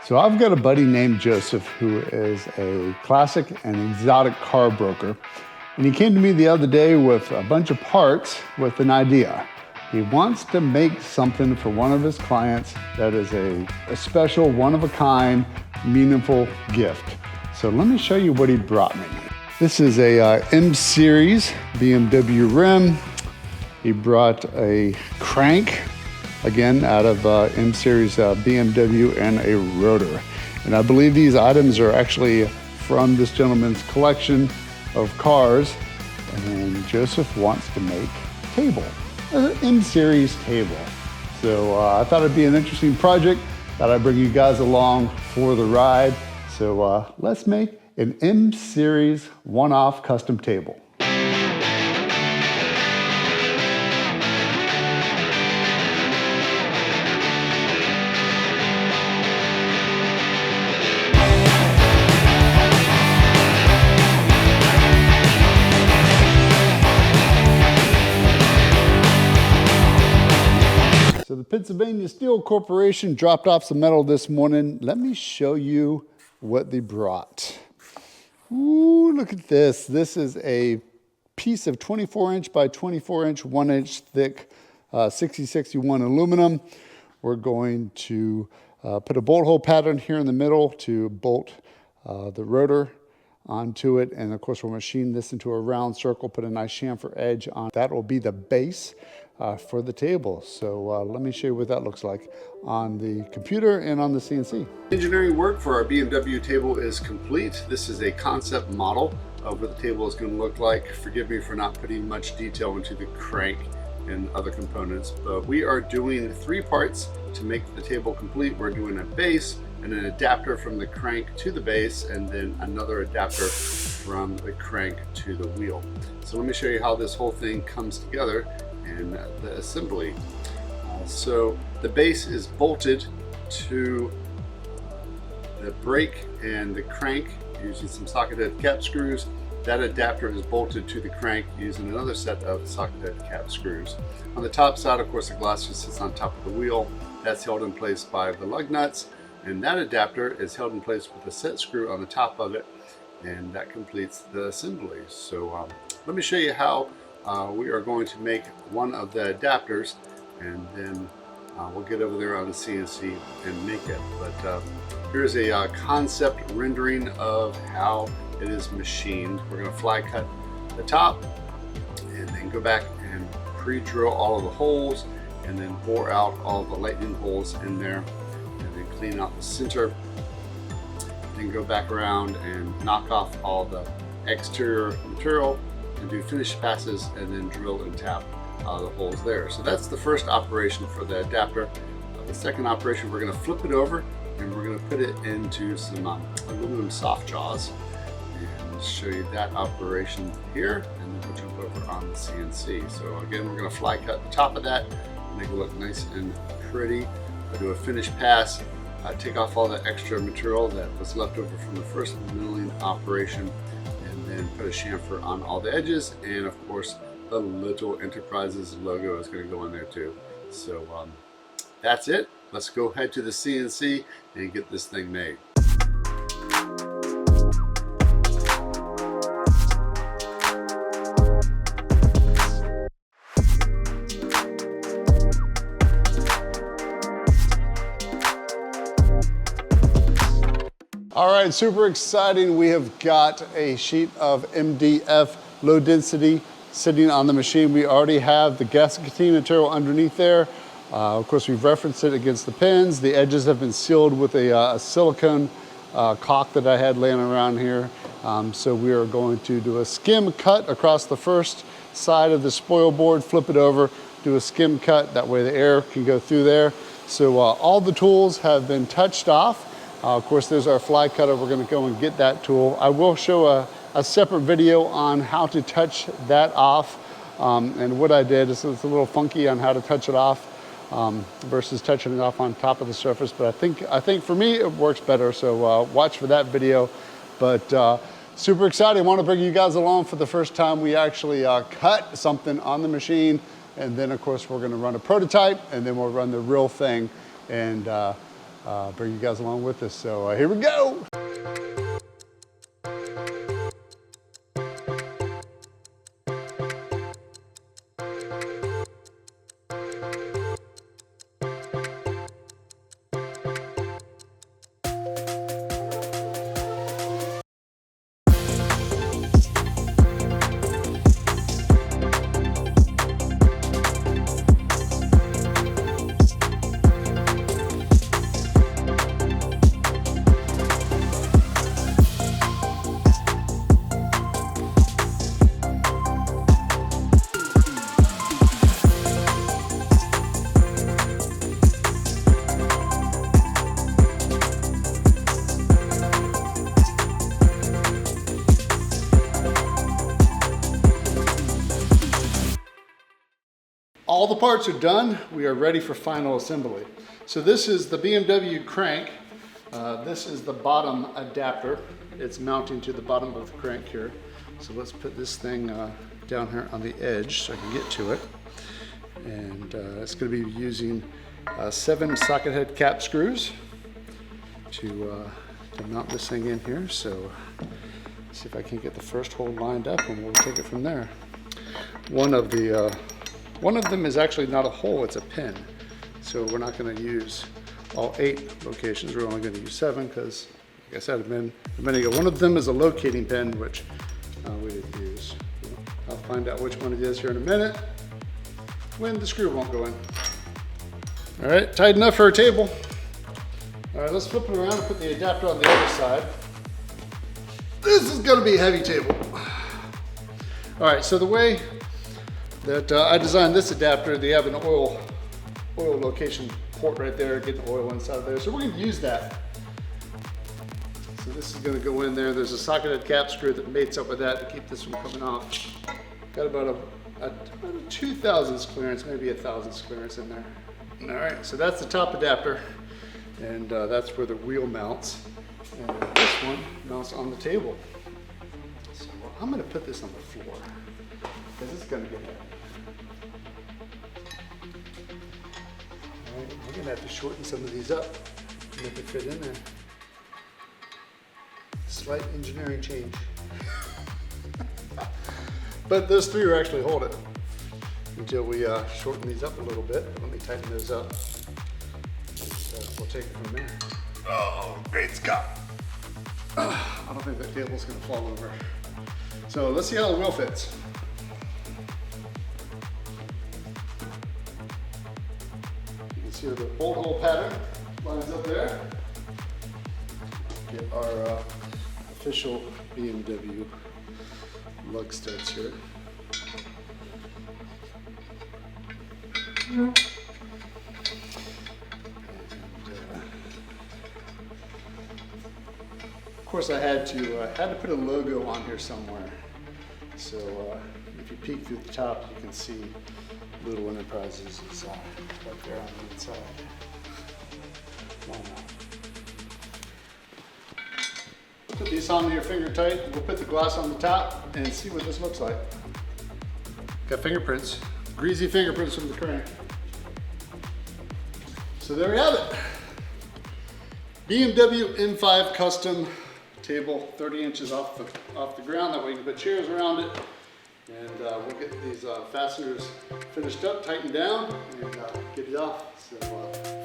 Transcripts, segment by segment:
So I've got a buddy named Joseph who is a classic and exotic car broker. And he came to me the other day with a bunch of parts with an idea. He wants to make something for one of his clients that is a special, one-of-a-kind, meaningful gift. So let me show you what he brought me. This is a M-Series BMW rim. He brought a crank, again, out of M-Series BMW, and a rotor. And I believe these items are actually from this gentleman's collection of cars. And Joseph wants to make a table, an M-Series table. So I thought it'd be an interesting project. Thought I'd bring you guys along for the ride. So let's make an M-Series one-off custom table. So the Pennsylvania Steel Corporation dropped off some metal this morning. Let me show you what they brought. Ooh, look at this. This is a piece of 24-inch by 24-inch, 1-inch thick 6061 aluminum. We're going to put a bolt hole pattern here in the middle to bolt the rotor onto it. And of course, we'll machine this into a round circle, put a nice chamfer edge on. That will be the base for the table. So let me show you what that looks like on the computer and on the CNC. Engineering work for our BMW table is complete. This is a concept model of what the table is going to look like. Forgive me for not putting much detail into the crank and other components, but we are doing 3 parts to make the table complete. We're doing a base and an adapter from the crank to the base, and then another adapter from the crank to the wheel. So let me show you how this whole thing comes together and the assembly. So the base is bolted to the brake and the crank using some socket-head cap screws. That adapter is bolted to the crank using another set of socket-head cap screws. On the top side, of course, the glass just sits on top of the wheel. That's held in place by the lug nuts, and that adapter is held in place with a set screw on the top of it, and that completes the assembly. So let me show you how we are going to make one of the adapters, and then we'll get over there on the CNC and make it. But here's a concept rendering of how it is machined. We're going to fly cut the top and then go back and pre-drill all of the holes and then bore out all the lightning holes in there, and then clean out the center. Then go back around and knock off all the exterior material and do finish passes, and then drill and tap the holes there. So that's the first operation for the adapter. The second operation, we're going to flip it over and we're going to put it into some aluminum soft jaws, and show you that operation here, and then we'll jump over on the CNC. So again, we're going to fly cut the top of that, make it look nice and pretty. I'll do a finish pass, take off all the extra material that was left over from the first milling operation, and then put a chamfer on all the edges, and of course the Little Enterprises logo is going to go in there too. So that's it. Let's go head to the CNC and get this thing made. All right, super exciting. We have got a sheet of MDF low density sitting on the machine. We already have the gasket containment material underneath there. Of course, we've referenced it against the pins. The edges have been sealed with a silicone caulk that I had laying around here. So we are going to do a skim cut across the first side of the spoil board, flip it over, do a skim cut. That way the air can go through there. So all the tools have been touched off. Of course, there's our fly cutter. We're going to go and get that tool. I will show a separate video on how to touch that off. And what I did is it's a little funky on how to touch it off versus touching it off on top of the surface. But I think for me, it works better. So watch for that video. But super excited. I want to bring you guys along for the first time. We actually cut something on the machine. And then, of course, we're going to run a prototype, and then we'll run the real thing. And bring you guys along with us. So here we go. All the parts are done. We are ready for final assembly. So this is the BMW crank. This is the bottom adapter. It's mounting to the bottom of the crank here. So let's put this thing down here on the edge so I can get to it. And it's going to be using 7 socket head cap screws to mount this thing in here. So let's see if I can get the first hole lined up and we'll take it from there. One of them is actually not a hole, it's a pin. So we're not going to use all 8 locations. We're only going to use 7 because, like I said a minute ago, one of them is a locating pin, which we didn't use. I'll find out which one it is here in a minute when the screw won't go in. All right, tight enough for a table. All right, let's flip it around and put the adapter on the other side. This is going to be a heavy table. All right, so the way that I designed this adapter, they have an oil location port right there, getting oil inside there. So we're going to use that. So this is going to go in there. There's a socketed cap screw that mates up with that to keep this from coming off. Got about a 2 thousandths clearance, maybe a 1,000ths clearance in there. All right, so that's the top adapter, and that's where the wheel mounts. And this one mounts on the table. So I'm going to put this on the floor because it's going to get heavy. We're going to have to shorten some of these up to make it fit in there. Slight engineering change. But those 3 will actually hold it until we shorten these up a little bit. Let me tighten those up. And, we'll take it from there. Oh, great Scott. I don't think that table's going to fall over. So let's see how the wheel fits. See the bolt hole pattern lines up there. Get our official BMW lug studs here. And, of course, I had to put a logo on here somewhere. So if you peek through the top, you can see Little Enterprises is right there on the inside. Why not? Put these on your finger tight. We'll put the glass on the top and see what this looks like. Got fingerprints, greasy fingerprints from the crank. So there we have it. BMW M5 custom table, 30 inches off the ground. That way you can put chairs around it. And we'll get these fasteners finished up, tightened down, and get it off. So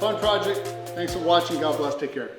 fun project. Thanks for watching. God bless. Take care.